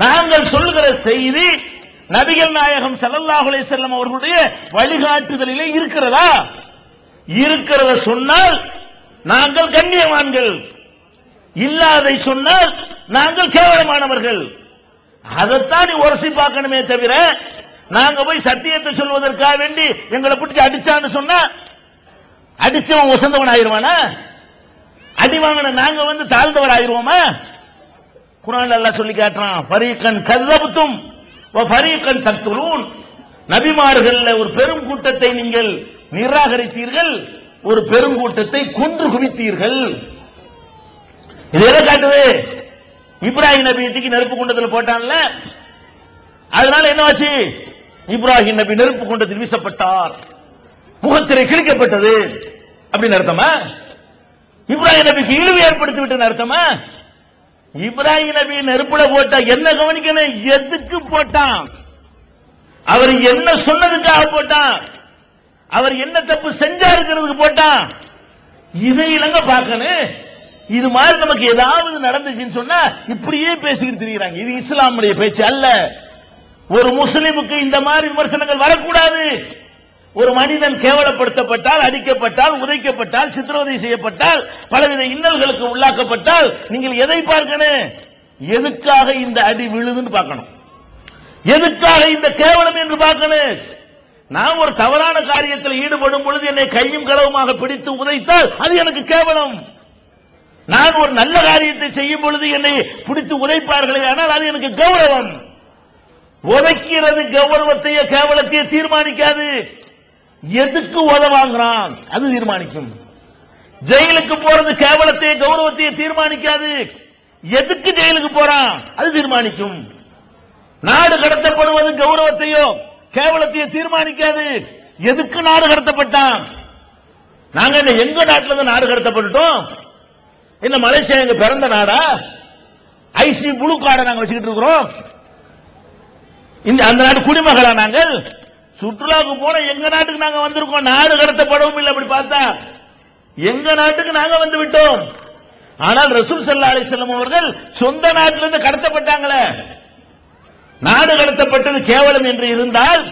நாங்கள் சொல்லுகிற செய்தி நபிகள் நாயகம் ஸல்லல்லாஹு அலைஹி வஸல்லம் அவர்களுடைய வழிகாட்டுதலிலே இருக்கிறதா? இருக்கிறத சொன்னால் நாங்கள் கண்ணியவான்கள், இல்லாதை சொன்னால் நாங்கள் கேவலமானவர்கள். அதைத்தான் நீ உரசி பார்க்கணுமே தவிர, நாங்க போய் சத்தியத்தை சொல்வதற்காக வேண்டி எங்களை பிடிச்சி அடிச்சான்னு சொன்னா அடிச்சவன் உசந்தவன் ஆயிருவானா? அடி வாங்கின நாங்க தாழ்ந்தவர் ஆயிருவோமா? குர்ஆன்ல அல்லாஹ் சொல்லி காட்டுறான், ஃபரீகன் கذبتم வஃபரீகன் தக்துலூன். நபிமார்கள்ல ஒரு பெரும் கூட்டத்தை நீங்கள் நிராகரித்தீர்கள், ஒரு பெரும் கூட்டத்தை கொன்று குவித்தீர்கள். இது எதை காட்டுது? இப்ராஹிம் நபி தூக்கி நெருப்பு குண்டத்தில் போட்டான்ல, அதனால என்னவாச்சு? இப்ராஹிம் நபி நெருப்பு குண்டத்தில் வீசப்பட்டார், முகத்திரை கிழிக்கப்பட்டது அப்படின்னு அர்த்தமா? இப்ராஹிம் நபிக்கு இழிவு ஏற்படுத்தி விட்டு அர்த்தமா? இப்ராஹிம் நபி நெருப்புல போட்டா என்ன கவனிக்கணும்? எதுக்கு போட்டான்? அவர் என்ன சொன்னதுக்காக போட்டான்? அவர் என்ன தப்பு செஞ்சாருக்கிறதுக்கு போட்டான்? இதை இலங்க பார்க்கணும். இது மாதிரி நமக்கு ஏதாவது நடந்துச்சுன்னு சொன்னா இப்படியே பேசிக்கிட்டு திரிகிறாங்க. இது இஸ்லாமுடைய பேச்சு அல்ல. ஒரு முஸ்லிமுக்கு இந்த மாதிரி விமர்சனங்கள் வரக்கூடாது. ஒரு மனிதன் கேவலப்படுத்தப்பட்டால், அடிக்கப்பட்டால், உதைக்கப்பட்டால், சித்திரவதை செய்யப்பட்டால், பலவித இன்னல்களுக்கு உள்ளாக்கப்பட்டால் நீங்கள் எதை பார்க்கணும்? எதுக்காக இந்த அடி விழுதுன்னு பார்க்கணும், எதுக்காக இந்த கேவலம் என்று பார்க்கணும். நான் ஒரு தவறான காரியத்தில் ஈடுபடும் பொழுது என்னை கையும் களவுமாக பிடித்து உதைத்தால் அது எனக்கு கேவலம். நான் ஒரு நல்ல காரியத்தை செய்யும் பொழுது என்னை பிடித்து உதைப்பார்களே ஆனால் அது எனக்கு கௌரவம். உதைக்கிறது கௌரவத்தையோ கேவலத்தையோ தீர்மானிக்காது. எதுக்கு உதவாங்கிறான் அது தீர்மானிக்கும். ஜெயிலுக்கு போறது கேவலத்தையோ கௌரவத்தையோ தீர்மானிக்காது. எதுக்கு ஜெயிலுக்கு போறான் அது தீர்மானிக்கும். நாடு கடத்தப்படுவது கௌரவத்தையோ கேவலத்தையோ தீர்மானிக்காது. எதுக்கு நாடு கடத்தப்பட்டான்? நாங்க எங்க நாட்டில இருந்து நாடு கடத்தப்பட்டோம்? என்ன மலேசியா எங்க பிறந்த நாடா? ஐசி புளூ கார்டை நாங்க வச்சுக்கிட்டு இருக்கிறோம். அந்த நாடு குடிமகளா? நாங்கள் சுற்றுலாவுக்கு போன எங்க நாட்டுக்கு நாங்க வந்திருக்கோம். நாடு கடத்தப்படவும் இல்லை. அப்படி பார்த்தா எங்க நாட்டுக்கு நாங்க வந்து விட்டோம். ஆனால் ரசூல் ஸல்லல்லாஹு அலைஹி வஸல்லம் அவர்கள் சொந்த நாட்டிலிருந்து கடத்தப்பட்டாங்களே. நாடு கடத்தப்பட்டது கேவலம் என்று இருந்தால்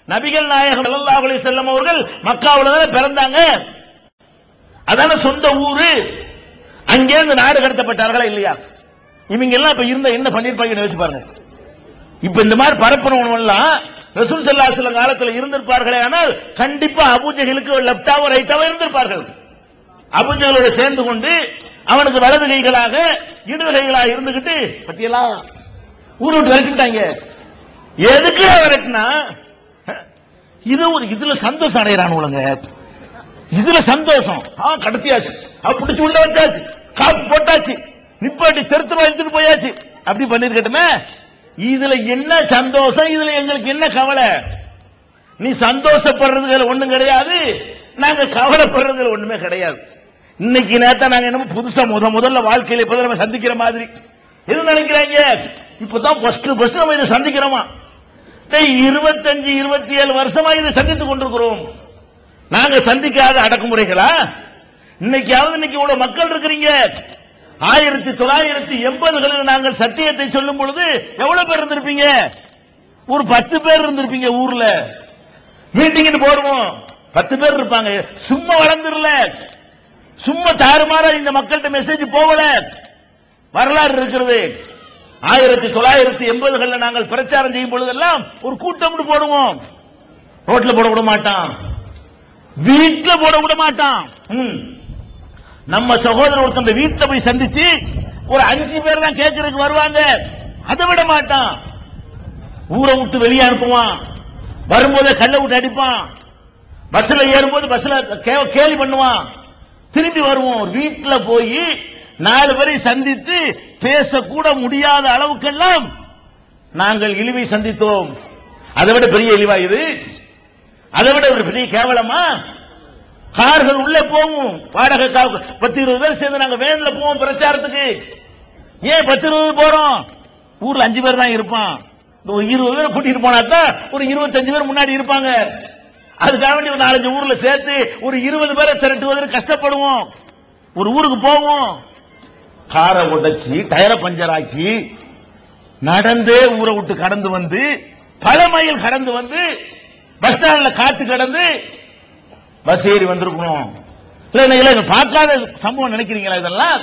நபிகள் நாயகம் ஸல்லல்லாஹு அலைஹி வஸல்லம் அவர்கள் மக்காவுல தானே பிறந்தாங்க. அதான சொந்த ஊரு. அங்கே இந்த நாடு கடத்தப்பட்டார்களா இல்லையா? இவங்க எல்லாம் இப்ப இருந்த என்ன பண்ணிருப்பாங்க யோசிச்சு பாருங்க. இப்ப இந்த மாதிரி பரப்புறவங்க எல்லாம் ரசூல் ஸல்லல்லாஹு அலைஹி வஸல்லம் காலத்தில் இருந்திருப்பார்களே ஆனால் கண்டிப்பா அபூஜஹலுக்கு லெப்டாவோ ரைட்டாவோ இருந்திருப்பார்கள். அபூஜஹலோட சேர்ந்து கொண்டு அவனுக்கு வலது கைகளாக இடது கைகளாக இருந்துகிட்டு பத்தியெல்லாம் ஊர் விட்டு விரட்டிட்டாங்க. எதுக்கு விரட்டினா இது ஒரு இதுல சந்தோஷம் அடைகிறான் உலக. இதுல சந்தோஷம். கடத்தியாச்சு, பிடிச்சு உள்ள வச்சாச்சு, காப்பு போட்டாச்சு, நிப்பாட்டி தெருத்துல எடுத்துட்டு போயாச்சு. அப்படி பண்ணிருக்கட்டுமே. இதுல என்ன சந்தோஷம்? இதுல எங்களுக்கு என்ன கவலை? நீ சந்தோஷப்படுறதுல ஒண்ணும் கிடையாது, நாங்க கவலைப்படுறதுல ஒண்ணுமே கிடையாது. இன்னைக்கு நேரத்தை நாங்க என்ன புதுசா முதல்ல வாழ்க்கையில இப்பதான் நம்ம சந்திக்கிற மாதிரி எது நினைக்கிறாங்க? இப்பதான் ஃபர்ஸ்ட் நம்ம இதை சந்திக்கிறோமா? 25 27 வருஷமா இதை சந்தித்துக் கொண்டிருக்கிறோம். நாங்க சந்திக்காத அடக்குமுறைகளா? இன்னைக்காவது இன்னைக்கு இவ்வளவு மக்கள் இருக்கிறீங்க. 1980களில் நாங்கள் சத்தியத்தை சொல்லும் பொழுது எவ்வளவு பேர் இருந்திருப்பீங்க? ஒரு 10 பேர் இருந்திருப்பீங்க. ஊர்ல மீட்டிங் போடுவோம், 10 பேர் இருப்பாங்க. சும்மா வளர்ந்துடல, சும்மா தாறுமாறா இந்த மக்கள்கிட்ட மெசேஜ் போகல. வரலாறு இருக்கிறது. 1980களில் நாங்கள் பிரச்சாரம் செய்யும் பொழுதெல்லாம் ஒரு கூட்டம் போடுவோம். ரோட்ல போட விட மாட்டான், வீட்டுல போட விட மாட்டான். நம்ம சகோதரர் ஒருத்தர் வீட்டுல போய் சந்திச்சு ஒரு 5 பேர் தான் கேட்கறதுக்கு வருவாங்க. அதை விட மாட்டான். ஊரை விட்டு வெளியே அனுப்புவான். வரும்போதே கல்லை விட்டு அடிப்பான். பஸ்ல ஏறும்போது பஸ்ல கேலி பண்ணுவான். திரும்பி வருவோம். வீட்டுல போய் 4 பேரை சந்தித்து பேசக்கூட முடியாத அளவுக்கெல்லாம் நாங்கள் இழிவை சந்தித்தோம். அதை விட பெரிய இழிவா இது? அதை விட ஒரு பெரிய கேவலமா? கார்கள் உள்ள போவோம், வாடகை 10-20 பேர் சேர்ந்து நாங்க வேன்ல போவோம் பிரச்சாரத்துக்கு. ஏன் 10-20 போறோம்? ஊர்ல 5 பேர் தான் இருப்பான். 20 பேர் கூட்டிட்டு போனாதான் ஒரு 25 பேர் முன்னாடி இருப்பாங்க. அதுக்காக வேண்டி ஒரு 4-5 ஊர்ல சேர்த்து ஒரு 20 பேரை திரட்டுவதற்கு கஷ்டப்படுவோம். ஒரு ஊருக்கு போவோம். காரை உடைச்சி டயரை பஞ்சர் ஆக்கி நடந்தே ஊரை விட்டு கடந்து வந்து பல மைல் கடந்து வந்து பஸ் ஸ்டாண்ட்ல காத்து கடந்து பஸ் ஏறி வந்திருக்கணும். இல்ல பார்க்காத சம்பவம் நினைக்கிறீங்களா? இதெல்லாம்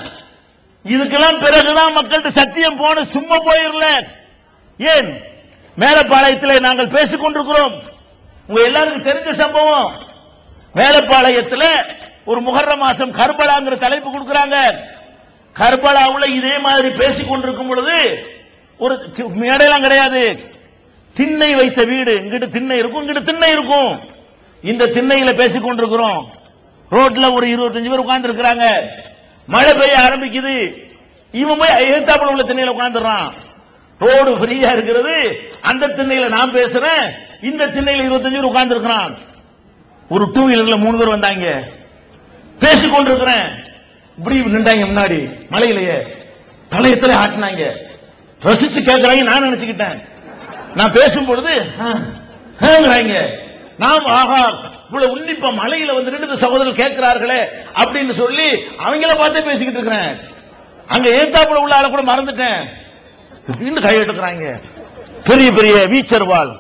இதுக்கெல்லாம் பிறகுதான் மக்கள்கிட்ட சத்தியம் போன சும்மா போயிடல. ஏன் மேலப்பாளையத்தில் நாங்கள் பேசிக் கொண்டிருக்கிறோம். உங்க எல்லாருக்கும் தெரிஞ்ச சம்பவம். மேலப்பாளையத்தில் ஒரு முஹர்ரம் மாசம் கர்பலாங்கிற தலைப்பு கொடுக்கிறாங்க. கர்பலாவுல இதே மாதிரி பேசிக் கொண்டிருக்கும் பொழுது ஒரு மேடையெல்லாம் கிடையாது, திண்ணை வைத்த வீடு. இங்கிட்டு திண்ணை இருக்கும், இங்கிட்டு திண்ணை இருக்கும். இந்த திண்ணையில பேசிக் கொண்டிருக்கிறோம். ரோட்ல ஒரு 25 பேர் உட்கார்ந்து இருக்கிறாங்க. மழை பெய்ய ஆரம்பிக்குது. இவன் போய் எதிர்த்தாப்புல உள்ள திண்ணையில உட்கார்ந்துறான். ரோடு ஃப்ரீயா இருக்கிறது. அந்த திண்ணையில நான் பேசுறேன், இந்த திண்ணையில 25 பேர் உட்கார்ந்து இருக்கிறான். ஒரு 2 வீலர்ல 3 பேர் வந்தாங்க. பேசிக் கொண்டிருக்கிறேன். இப்படி நின்றாங்க முன்னாடி மலையிலேயே தலையத்துல ஆட்டினாங்க. ரசிச்சு கேட்கிறாங்க. நான் நினைச்சுக்கிட்டேன், நான் பேசும் பொழுது நாம் ஆகா இவ்வளவு உன்னிப்பா மலையில வந்து ரெண்டு சகோதரர்கள் கேட்கிறார்களே அப்படின்னு சொல்லி அவங்கள பார்த்தே பேசிக்கிட்டு இருக்கிறேன். அங்க ஏத்தாப்புல உள்ள ஆளை கூட மறந்துட்டேன். திடீர்னு கை எடுக்கிறாங்க. பெரிய பெரிய வீச்சர் வால்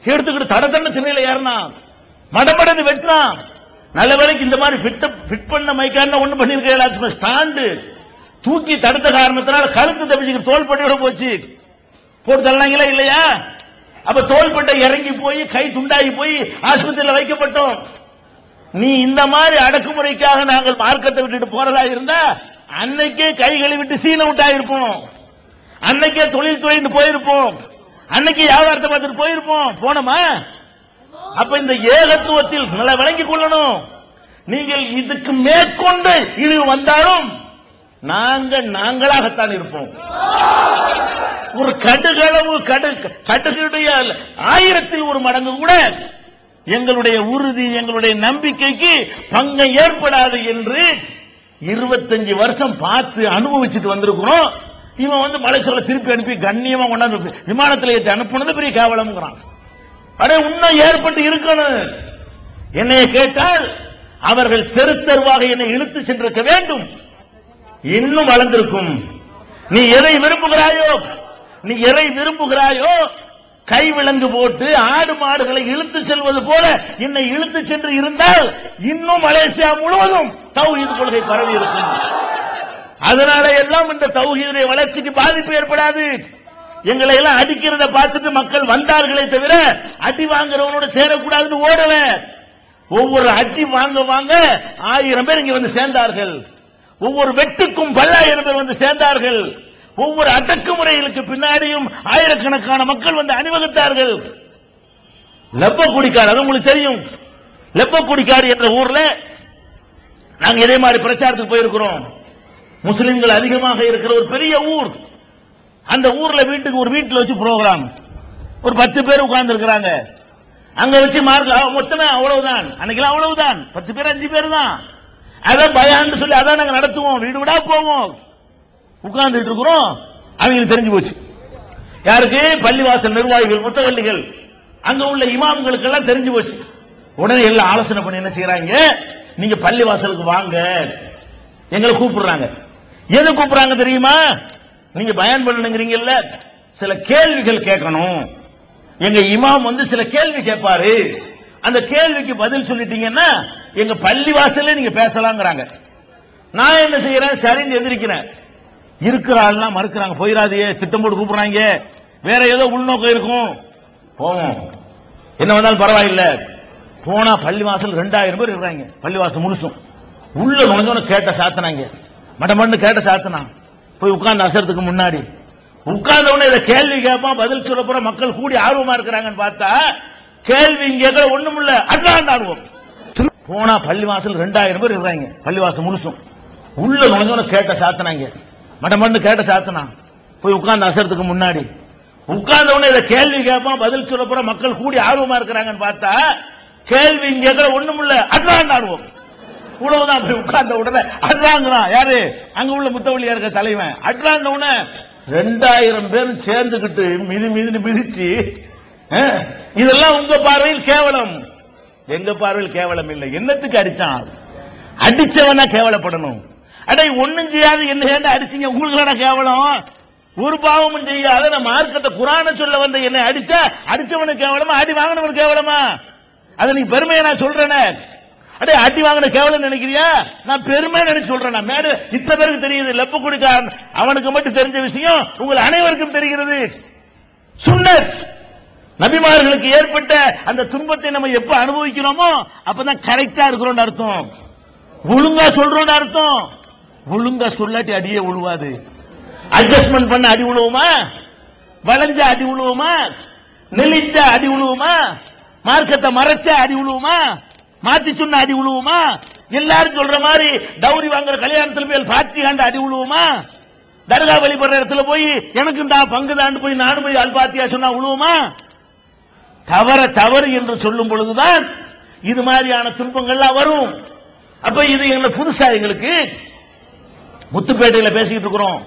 எடுத்துக்கிட்டு தடத்தண்ண திண்ணையில ஏறினா மடமடந்து வெட்டினான். நல்ல வேலைக்கு இந்த மாதிரி ஃபிட் பண்ண மைக்கான ஒண்ணு பண்ணிருக்க ஸ்டாண்டு தூக்கி தடுத்த காரணத்தினால கழுத்து தப்பிச்சுக்கிட்டு தோள்பட்டையோட போச்சு. போட்டு தள்ளாங்களா இல்லையா? அப்ப தோள்பட்டை இறங்கி போய் கை துண்டாகி போய் ஆஸ்பத்திரியில் வைக்கப்பட்டோம். நீ இந்த மாதிரி அடக்குமுறைக்காக நாங்கள் மார்க்கத்தை விட்டுட்டு போறதா இருந்தா அன்னைக்கே கைகளை விட்டு சீன விட்டாயிருப்போம். அன்னைக்கே தொழில் துறைன்னு போயிருப்போம். அன்னைக்கு வியாபாரத்தை பார்த்துட்டு போயிருப்போம். போனோமா? அப்ப இந்த ஏகத்துவத்தில் நல்லா விளங்கிக் கொள்ளணும். நீங்கள் இதுக்கு மேற்கொண்டு இழிவு வந்தாலும் நாங்களாகத்தான் இருப்போம். ஒரு கடுகளவு கடுகளுடைய 1000ல் ஒரு மடங்கு கூட எங்களுடைய உறுதி, எங்களுடைய நம்பிக்கைக்கு பங்கம் ஏற்படாது என்று 25 வருஷம் பார்த்து அனுபவிச்சுட்டு வந்திருக்கிறோம். இவன் வந்து மலை சொல்ல திருப்பி அனுப்பி கண்ணியமா கொண்டாந்து விமானத்தில் ஏற்றி அனுப்புனது பெரிய கேவலம்ங்கிறான். அடே உண்மை ஏற்பட்டு இருக்கணும். என்னைய கேட்டால் அவர்கள் தெரு தெருவாக என்னை இழுத்து சென்றிருக்க வேண்டும். இன்னும் வளர்ந்திருக்கும். நீ எதை விரும்புகிறாயோ கை விலங்கு போட்டு ஆடு மாடுகளை இழுத்து செல்வது போல என்னை இழுத்து சென்று இருந்தால் இன்னும் மலேசியா முழுவதும் தௌஹீத் கொள்கை பரவி இருக்கும். அதனால எல்லாம் இந்த தௌஹீதுடைய வளர்ச்சிக்கு பாதிப்பு ஏற்படாது. எங்களை எல்லாம் அடிக்கிறத பார்த்துட்டு மக்கள் வந்தார்களே தவிர அடி வாங்குறவனோட சேரக்கூடாதுன்னு ஓடல. ஒவ்வொரு அடி வாங்க 1000 பேர் இங்க வந்து சேர்ந்தார்கள். ஒவ்வொரு வெட்டுக்கும் 10,000 பேர் வந்து சேர்ந்தார்கள். ஒவ்வொரு அடக்குமுறைகளுக்கு பின்னாடியும் ஆயிரக்கணக்கான மக்கள் வந்து அணிவகுத்தார்கள். லெப்பக்குடிக்காடு, அது உங்களுக்கு தெரியும். லெப்பக்குடிக்காடு என்ற ஊர்ல நாங்க இதே மாதிரி பிரச்சாரத்துக்கு போயிருக்கிறோம். முஸ்லிம்கள் அதிகமாக இருக்கிற ஒரு பெரிய ஊர். அந்த ஊர்ல ஒரு வீட்டுல வச்சு ப்ரோக்ராம். ஒரு 10 பேர் உட்கார்ந்து இருக்கிறாங்க. அங்க வச்சு மார்க் மொத்தமே அவ்வளவுதான். அன்னைக்கெல்லாம் அவ்வளவுதான். 10 பேர் 5 பேர் தான். அதான் பயான்னு சொல்லி அதான் நாங்க நடத்துவோம். வீடு விடா போவோம். உட்கார்ந்துட்டு இருக்கிறோம். அவங்களுக்கு தெரிஞ்சு போச்சு. யாருக்கு? பள்ளிவாசல் நிர்வாகிகள், முத்தவல்லிகள், அங்க உள்ள இமாம்களுக்கு எல்லாம் தெரிஞ்சு போச்சு. உடனே எல்லாம் ஆலோசனை பண்ணி என்ன செய்யறாங்க, நீங்க பள்ளிவாசலுக்கு வாங்க, எங்களை கூப்பிடுறாங்க. எது கூப்பிடுறாங்க தெரியுமா? நீங்க பயான் பண்ணுங்கிறீங்கல்ல, சில கேள்விகள் கேட்கணும். எங்க இமாம் வந்து சில கேள்வி கேட்பாரு. அந்த கேள்விக்கு பதில் சொல்லிட்டீங்கன்னா எங்க பள்ளிவாசல்ல நீங்க பேசலாங்கிறாங்க. நான் என்ன செய்யறேன், சரின்னு எதிர்க்கிறேன். இருக்கிற ஆள்லாம் மறுக்கிறாங்க. போயிடாதே, திட்டம் போட்டு கூப்பிடுறாங்க, வேற ஏதோ உள்நோக்கம் இருக்கும். போவோம், என்ன வந்தாலும் பரவாயில்லை. போனா பள்ளிவாசல் 2000 பேர் இருக்கிறாங்க. பள்ளிவாசல் முழுசும் உள்ள நுழைஞ்சோன்னு கேட்ட சாத்தினாங்க. மடமண்ணு கேட்ட சாத்தினா போய் உட்கார்ந்து அசரத்துக்கு முன்னாடி உட்கார்ந்த உடனே இதை கேள்வி கேட்பான், பதில் சொல்ல போற மக்கள் கூடி ஆர்வமா இருக்கிறாங்கன்னு பார்த்தா கேள்வி இங்க ஒண்ணும் இல்ல, அட்லாண்ட் ஆர்வம். போனா பள்ளிவாசல் 2000 பேர் இருக்கிறாங்க. பள்ளிவாசல் முழுசும் உள்ள நுழைஞ்சோன்னு கேட்ட சாத்தினாங்க. மடமண்ணு கேட்ட சாத்தினா போய் உட்கார்ந்து அசரத்துக்கு முன்னாடி உட்கார்ந்த உடனே இதை கேள்வி கேட்பான், பதில் சொல்ல போற மக்கள் கூடி ஆர்வமா இருக்கிறாங்கன்னு பார்த்தா கேள்வி இங்க ஒண்ணும் இல்ல, அட்லாண்ட் ஆர்வம். உழவுதான். போய் உட்கார்ந்த உடனே அட்லாங்கிறான். யாரு? அங்க உள்ள முத்தவள்ளியா இருக்க தலைவன். அட்லாண்ட உடனே 2000 பேரும் சேர்ந்துகிட்டு மிதிச்சு, இதெல்லாம் உங்க பார்வையில் கேவலம், எங்க பார்வையில் கேவலம் இல்லை. என்னத்துக்கு அடிச்சான்? அடிச்சவனா கேவலப்படணும். அடே ஒண்ணும் செய்யாது என்ன அடிச்சீங்க, உங்களுக்கு கேவலம். ஒரு பாவமும் செய்யாத நம்ம மார்க்கத்தை குரானை சொல்ல வந்த என்னை அடிச்சா அடிச்சவனுக்கு கேவலமா, அடி வாங்கினவனுக்கு கேவலமா? அதை நீ பெருமையை நான் சொல்றேன். அடே அடி வாங்கின கேவலம் நினைக்கிறியா? நான் பெருமை நினைச்சு சொல்றேன். மேடு இத்தனை பேருக்கு தெரியுது. லெப்ப குடிக்காரன் அவனுக்கு மட்டும் தெரிஞ்ச விஷயம் உங்கள் அனைவருக்கும் தெரிகிறது. சுன்னத் நபிமார்களுக்கு ஏற்பட்ட அந்த துன்பத்தை நம்ம எப்ப அனுபவிக்கிறோமோ அப்பதான் கரெக்டா இருக்கிறோம் அர்த்தம். ஒழுங்கா சொல்றோம் அர்த்தம். ஒழுங்கா சொல்லாட்டி அடியே விழுவாது. அட்ஜஸ்ட்மெண்ட் பண்ண அடி விழுவுமா? வளைஞ்ச அடி விழுவுமா? நெளிச்ச அடி விழுவுமா? மார்க்கத்தை மறைச்ச அடி விழுவுமா? மாத்தி சொன்ன அடி விழுவுமா? எல்லாரும் சொல்ற மாதிரி டவுரி வாங்குற கல்யாணத்துல போய் பாத்தியாண்டு அடி விழுவுமா? தர்கா வழிபடுற இடத்துல போய் எனக்கு தான் பங்கு தான் போய் நானும் போய் அல்பாத்தியா சொன்னா விழுவுமா? தவறு என்று சொல்லும் பொழுதுதான் இது மாதிரியான துன்பங்கள்லாம் வரும். அப்ப இது என்ன புதுசா? எங்களுக்கு முத்துப்பேட்டையில பேசிக்கிட்டு இருக்கிறோம்.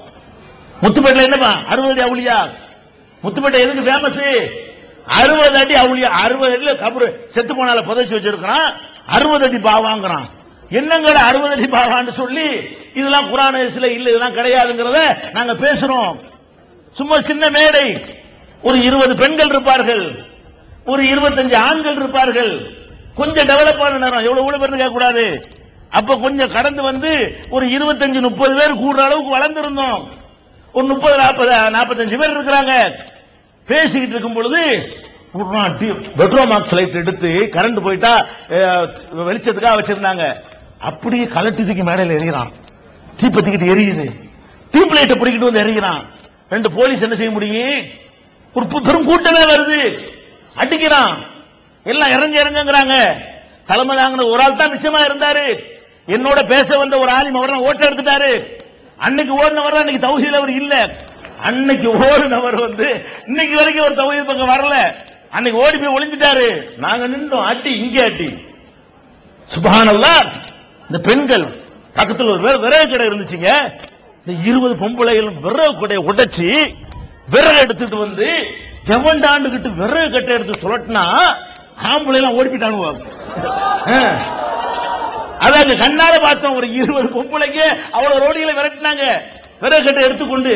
முத்துப்பேட்டையில என்னப்பா 60 அடி அவுளியா? முத்துப்பேட்டை எதுக்கு ஃபேமஸ்? 60 அடி அவுளியா. 60 அடியில கபரு செத்து போனால புதைச்சு வச்சிருக்கிறான். 60 அடி பாவாங்கிறான். என்னங்கிற 60 அடி பாவான்னு சொல்லி இதெல்லாம் குர்ஆன் ஹதீஸ்ல இல்ல, இதெல்லாம் கிடையாதுங்கிறத நாங்க பேசுறோம். சும்மா சின்ன மேடை, ஒரு 20 பெண்கள் இருப்பார்கள், ஒரு 25 ஆண்கள் இருப்பார்கள். கொஞ்சம் டெவலப் ஆன நேரம், எவ்வளவு பேர் கேட்க கூடாது. அப்ப கொஞ்சம் கடந்து வந்து ஒரு 25-30 பேர் கூடுற அளவுக்கு வளர்ந்திருந்தோம். ஒரு 30-40-45 பேர் இருக்கிறாங்க. பேசிக்கிட்டு இருக்கும் பொழுது பெட்ரோமாக்ஸ் லைட் எடுத்து கரண்ட் போயிட்டா வெளிச்சத்துக்காக வச்சிருந்தாங்க. அப்படியே கலட்டி தூக்கி மேடையில் எறிகிறான். தீப்பத்திக்கிட்டு எரியுது. டீப் லைட்டை பிடிக்கிட்டு வந்து எறிகிறான். 2 போலீஸ் என்ன செய்ய முடியும்? ஒரு பெரும் கூட்டமே வருது, அடிக்கிறான். எல்லாம் இறங்குறாங்க. தலைமை தாங்கின ஒரு ஆள் தான் மிச்சமா இருந்தாரு. என்னோட பேச வந்த ஒரு ஆலிம் அவர் ஓட்ட எடுத்துட்டாரு. அன்னைக்கு ஓடினவர் அன்னைக்கு தௌஹீத் அவர் இல்ல. அன்னைக்கு ஓடினவர் இன்னைக்கு வரைக்கும் ஒரு தௌஹீத் பக்கம் வரல. அன்னைக்கு ஓடி போய் ஒளிஞ்சிட்டாரு. நாங்க நின்றோம். அட்டி இங்கே அட்டி. சுப்ஹானல்லாஹ். இந்த பெண்கள் பக்கத்தில் ஒரு விறகு கடை இருந்துச்சுங்க. இந்த 20 பொம்பளைகள் விறகு கடையை உடைச்சி விறகு எடுத்துட்டு வந்து ஜவண்டாண்டுகிட்டு விறகு கட்டை எடுத்து சொல்லட்டினா ஆம்பளை எல்லாம் ஓடிப்பிட்டானுவாங்க. அதாவது கண்ணால பார்த்தோம். ஒரு 20 பொம்பளைங்க அவ்வளவு ரோடிகளை விரட்டினாங்க விறகு கட்டை எடுத்துக்கொண்டு.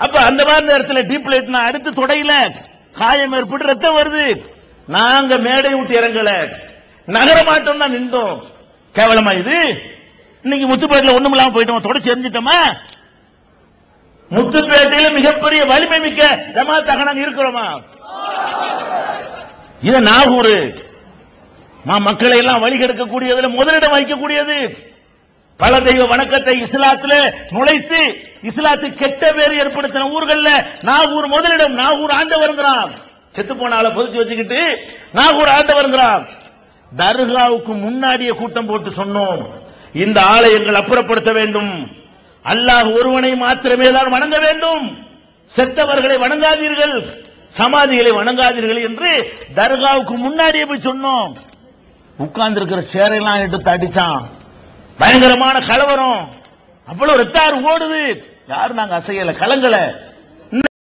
அப்ப அந்த மாதிரி நேரத்தில் டீப் லைட் அடுத்து தொடையில காயம் ஏற்பட்டு ரத்தம் வருது. நாங்க மேடை விட்டு இறங்கல, நகர மாட்டோம் தான் நின்றோம். கேவலமா இது? இன்னைக்கு முத்துப்பேட்டையில ஒண்ணும் இல்லாம போயிட்டோம், தொடச்சு எரிஞ்சிட்டோமா? முத்துப்பேட்டையில மிகப்பெரிய வலிமை மிக்க ஜமாத்தாக நாங்க இருக்கிறோமா? இது நாகூர் மக்களை எல்லாம் வழிகெடுக்கக்கூடியதுல முதலிடம் வைக்கக்கூடியது. பல தெய்வ வணக்கத்தை இஸ்லாத்திலே நுழைத்து இஸ்லாத்துக்கு கெட்ட பேர் ஏற்படுத்தின ஊர்கள்ல நாகூர் முதலிடம். நாகூர் ஆண்டவருங்கிறான். செத்து போனால பொதிச்சு வச்சுக்கிட்டு நாகூர் ஆண்டவருங்கிறான். தர்காவுக்கு முன்னாடியே கூட்டம் போட்டு சொன்னோம், இந்த ஆலயங்கள் அப்புறப்படுத்த வேண்டும், அல்லாஹ் ஒருவனை மாத்திரமே தான் வணங்க வேண்டும், செத்தவர்களை வணங்காதீர்கள், சமாதிகளை வணங்காதீர்கள் என்று தர்காவுக்கு முன்னாடியே போய் சொன்னோம். உட்கார்ந்து இருக்கிற சேரையெல்லாம் எடுத்து அடிச்சான். பயங்கரமான கலவரம். அவ்வளவு ரத்தாறு ஓடுது. யாரும் நாங்க அசையல, கலங்கல.